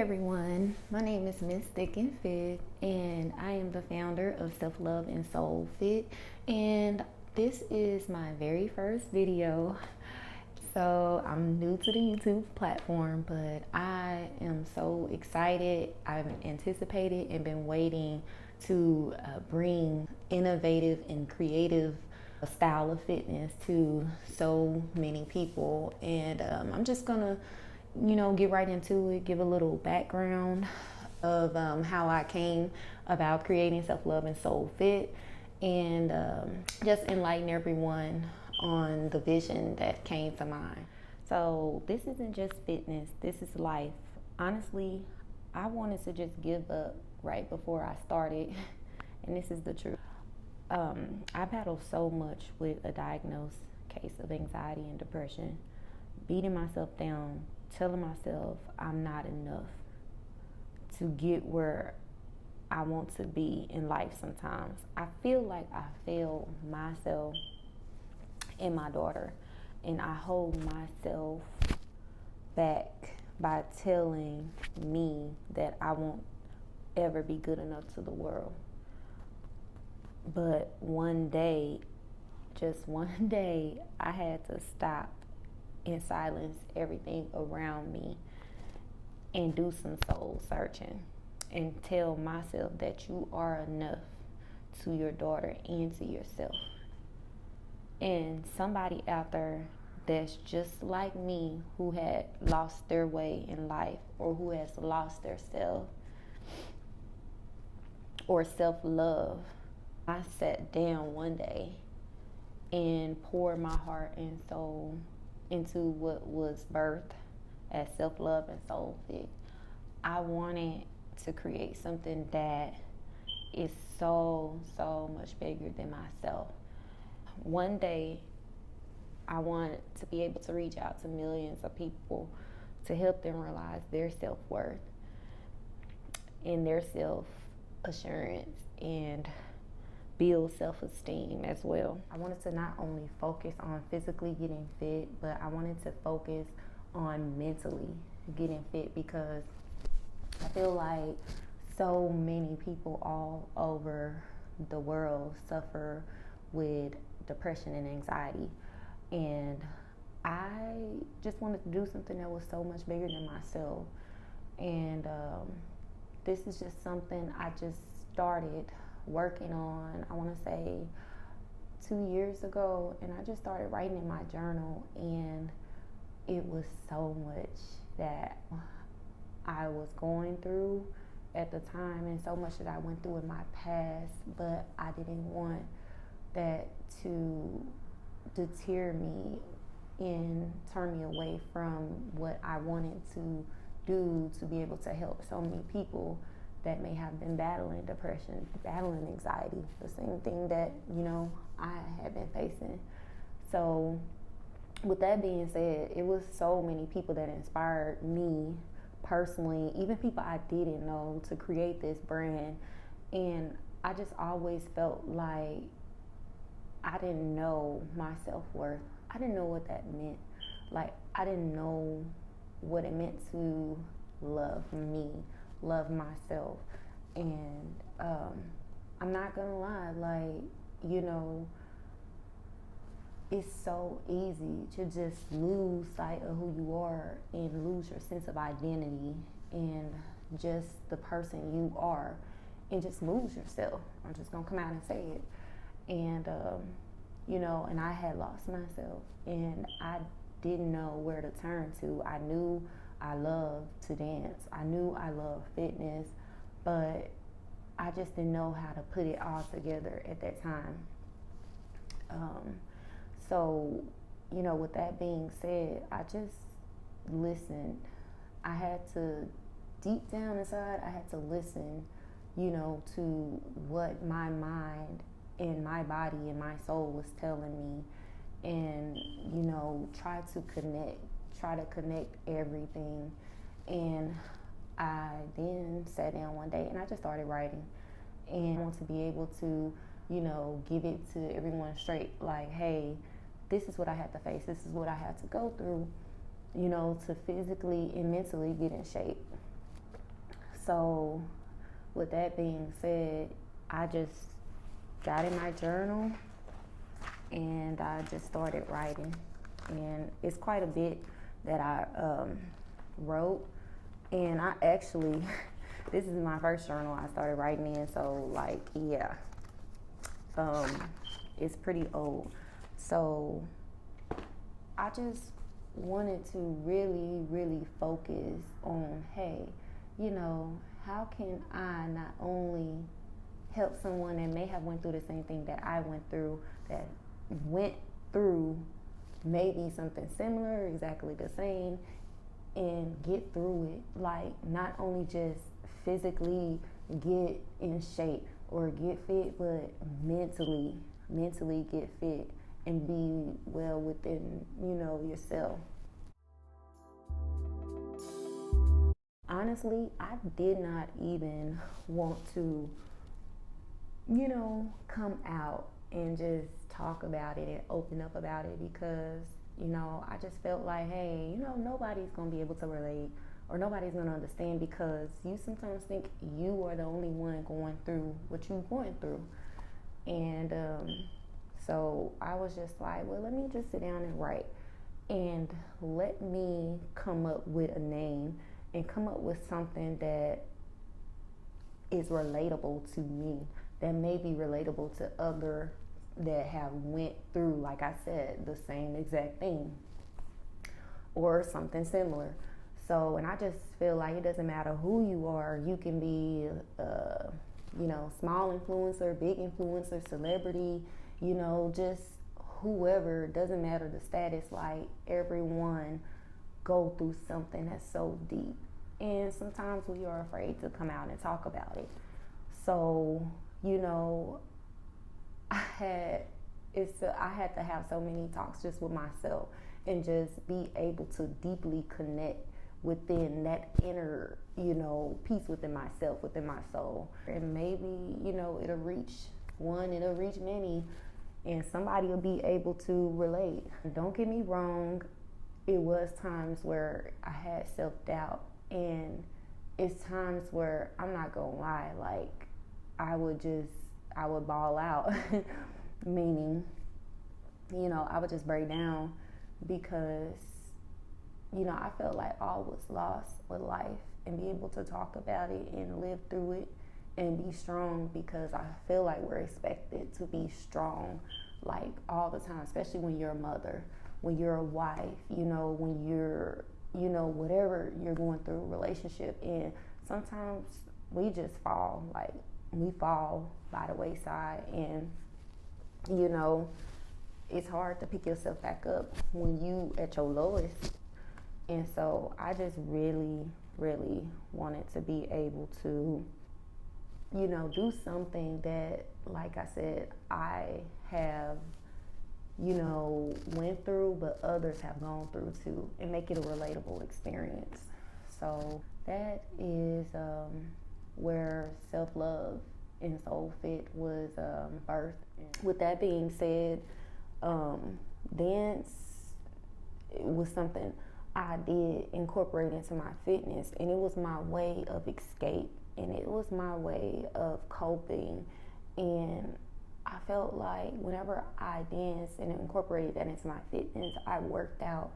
everyone, my name is Miss Thick and Fit, and I am the founder of Self Love and Soul Fit. And this is my very first video. So I'm new to the YouTube platform, but I am so excited. I've anticipated and been waiting to bring innovative and creative style of fitness to so many people. And I'm just gonna get right into it, give a little background of how I came about creating Self Love and Soul Fit, and just enlighten everyone on the vision that came to mind. So, this isn't just fitness, this is life. Honestly, I wanted to just give up right before I started, and this is the truth. I battled so much with a diagnosed case of anxiety and depression, beating myself down, telling myself I'm not enough to get where I want to be in life sometimes. I feel like I failed myself and my daughter, and I hold myself back by telling me that I won't ever be good enough to the world. But one day, just one day, I had to stop and silence everything around me and do some soul searching and tell myself that you are enough to your daughter and to yourself. And somebody out there that's just like me, who had lost their way in life, or who has lost their self or self-love, I sat down one day and poured my heart and soul into what was birthed as Self Love and Soul Fit. I wanted to create something that is so much bigger than myself. One day, I want to be able to reach out to millions of people to help them realize their self-worth and their self-assurance and build self-esteem as well. I wanted to not only focus on physically getting fit, but I wanted to focus on mentally getting fit, because I feel like so many people all over the world suffer with depression and anxiety. And I just wanted to do something that was so much bigger than myself. And this is just something I just started working on, I want to say 2 years ago, and I just started writing in my journal, and it was so much that I was going through at the time, and so much that I went through in my past, but I didn't want that to deter me and turn me away from what I wanted to do to be able to help so many people that may have been battling depression, battling anxiety, the same thing that, I have been facing. So with that being said, it was so many people that inspired me personally, even people I didn't know, to create this brand. And I just always felt like I didn't know my self-worth. I didn't know what that meant. Like, I didn't know what it meant to love me, love myself. And I'm not gonna lie, it's so easy to just lose sight of who you are and lose your sense of identity and just the person you are, and just lose yourself. I'm just gonna come out and say it. And and I had lost myself, and I didn't know where to turn to. I knew I loved to dance, I knew I loved fitness, but I just didn't know how to put it all together at that time. So, with that being said, I just listened. I had to, deep down inside, I had to listen, to what my mind and my body and my soul was telling me, and, try to connect everything. And I then sat down one day and I just started writing. And I want to be able to, give it to everyone straight, like, hey, this is what I had to face, this is what I had to go through, to physically and mentally get in shape. So with that being said, I just got in my journal and I just started writing. And it's quite a bit that I wrote. And I actually, this is my first journal I started writing in, so like, yeah, it's pretty old. So I just wanted to really, really focus on, hey, how can I not only help someone that may have went through the same thing that I went through, that went through maybe something similar, exactly the same, and get through it. Like, not only just physically get in shape or get fit, but mentally get fit and be well within, yourself. Honestly, I did not even want to, come out and just talk about it and open up about it because, I just felt like, hey, nobody's going to be able to relate or nobody's going to understand because you sometimes think you are the only one going through what you're going through. And so I was just like, well, let me just sit down and write and let me come up with a name and come up with something that is relatable to me, that may be relatable to other that have went through, like I said, the same exact thing or something similar. So, and I just feel like it doesn't matter who you are. You can be, small influencer, big influencer, celebrity, just whoever. Doesn't matter the status. Like, everyone go through something that's so deep. And sometimes we are afraid to come out and talk about it. So, I had to have so many talks just with myself and just be able to deeply connect within that inner, peace within myself, within my soul. And maybe, it'll reach one, it'll reach many, and somebody will be able to relate. Don't get me wrong, it was times where I had self-doubt, and it's times where, I'm not gonna lie, like, I would ball out, meaning, I would just break down because, I felt like all was lost with life, and be able to talk about it and live through it and be strong, because I feel like we're expected to be strong, like, all the time, especially when you're a mother, when you're a wife, when you're, whatever you're going through, relationship, and sometimes we just fall, like, we fall by the wayside, and, it's hard to pick yourself back up when you at your lowest. And so I just really, really wanted to be able to, do something that, like I said, I have, went through, but others have gone through too, and make it a relatable experience. So that is where self-love and Soul Fit was birthed. With that being said, dance was something I did incorporate into my fitness, and it was my way of escape, and it was my way of coping. And I felt like whenever I danced and incorporated that into my fitness, I worked out.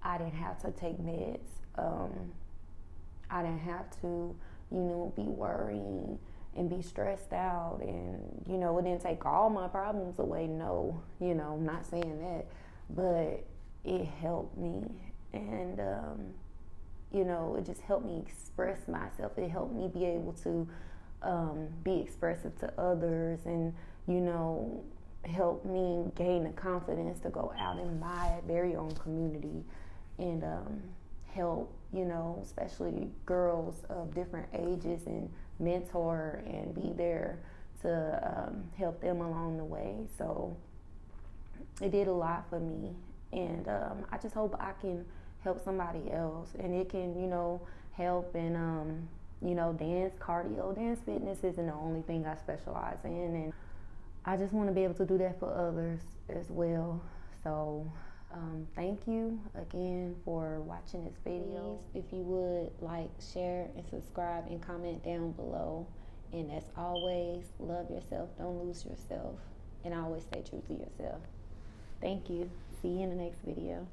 I didn't have to take meds. I didn't have to, be worrying and be stressed out, and it didn't take all my problems away. No, I'm not saying that, but it helped me, and it just helped me express myself. It helped me be able to be expressive to others, and help me gain the confidence to go out in my very own community and help, especially girls of different ages, and mentor and be there to help them along the way. So it did a lot for me, and I just hope I can help somebody else, and it can, help in, dance, cardio, dance fitness isn't the only thing I specialize in, and I just want to be able to do that for others as well. So Thank you again for watching this video. Please, if you would, like, share, and subscribe, and comment down below. And as always, love yourself, don't lose yourself, and always stay true to yourself. Thank you. See you in the next video.